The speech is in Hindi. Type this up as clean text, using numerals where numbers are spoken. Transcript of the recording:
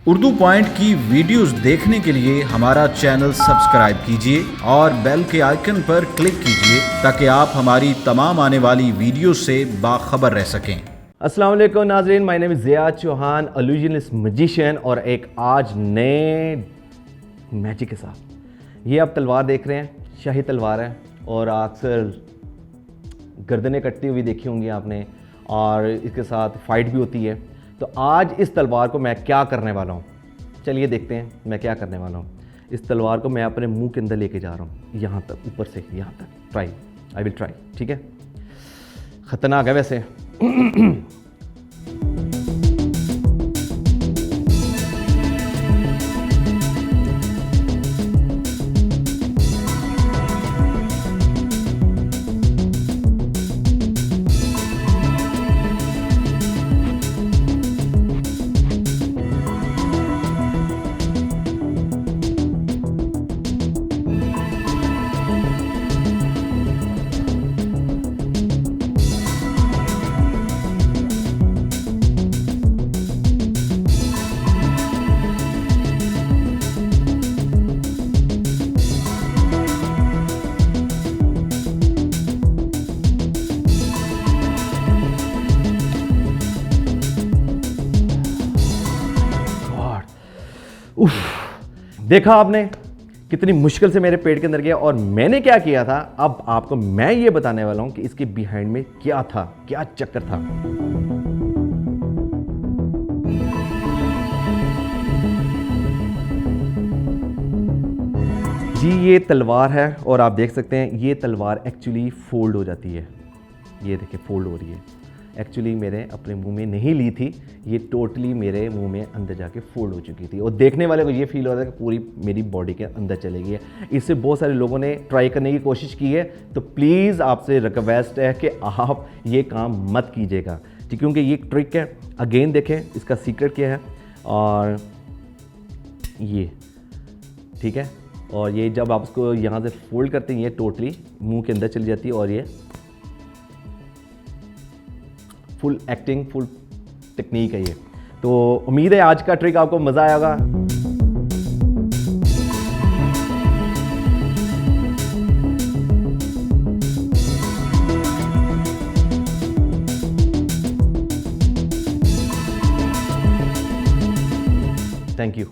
उर्दू पॉइंट की वीडियोस देखने के लिए हमारा चैनल सब्सक्राइब कीजिए और बेल के आइकन पर क्लिक कीजिए ताकि आप हमारी तमाम आने वाली वीडियो से बाखबर रह सकें। अस्सलाम वालेकुम नाज़रीन, my name is Ziyad Chauhan, illusionist magician, और एक आज नए मैजिक के साथ। ये आप तलवार देख रहे हैं, शाही तलवार है और अक्सर गर्दनें कटती हुई देखी होंगी आपने, और इसके साथ फाइट भी होती है। तो आज इस तलवार को मैं क्या करने वाला हूँ, चलिए देखते हैं मैं क्या करने वाला हूँ। इस तलवार को मैं अपने मुंह के अंदर लेके जा रहा हूँ, यहाँ तक, ऊपर से यहाँ तक। आई विल ट्राई, ठीक है। ख़तरनाक है वैसे। उफ, देखा आपने कितनी मुश्किल से मेरे पेट के अंदर गया, और मैंने क्या किया था। अब आपको मैं ये बताने वाला हूं कि इसके बिहाइंड में क्या था, क्या चक्कर था। जी ये तलवार है और आप देख सकते हैं ये तलवार एक्चुअली फोल्ड हो जाती है। ये देखिए फोल्ड हो रही है। एक्चुअली मैंने अपने मुंह में नहीं ली थी, ये टोटली मेरे मुंह में अंदर जाके फोल्ड हो चुकी थी, और देखने वाले को ये फील हो रहा था कि पूरी मेरी बॉडी के अंदर चली गई है। इससे बहुत सारे लोगों ने ट्राई करने की कोशिश की है, तो प्लीज़ आपसे रिक्वेस्ट है कि आप ये काम मत कीजिएगा, ठीक, क्योंकि ये ट्रिक है। अगेन देखें इसका सीक्रेट क्या है, और ये ठीक है, और ये जब आप उसको यहाँ से फोल्ड करते हैं ये टोटली मुंह के अंदर चली जाती है, और ये फुल एक्टिंग, फुल टेक्निक है ये। तो उम्मीद है आज का ट्रिक आपको मज़ा आएगा। Thank you.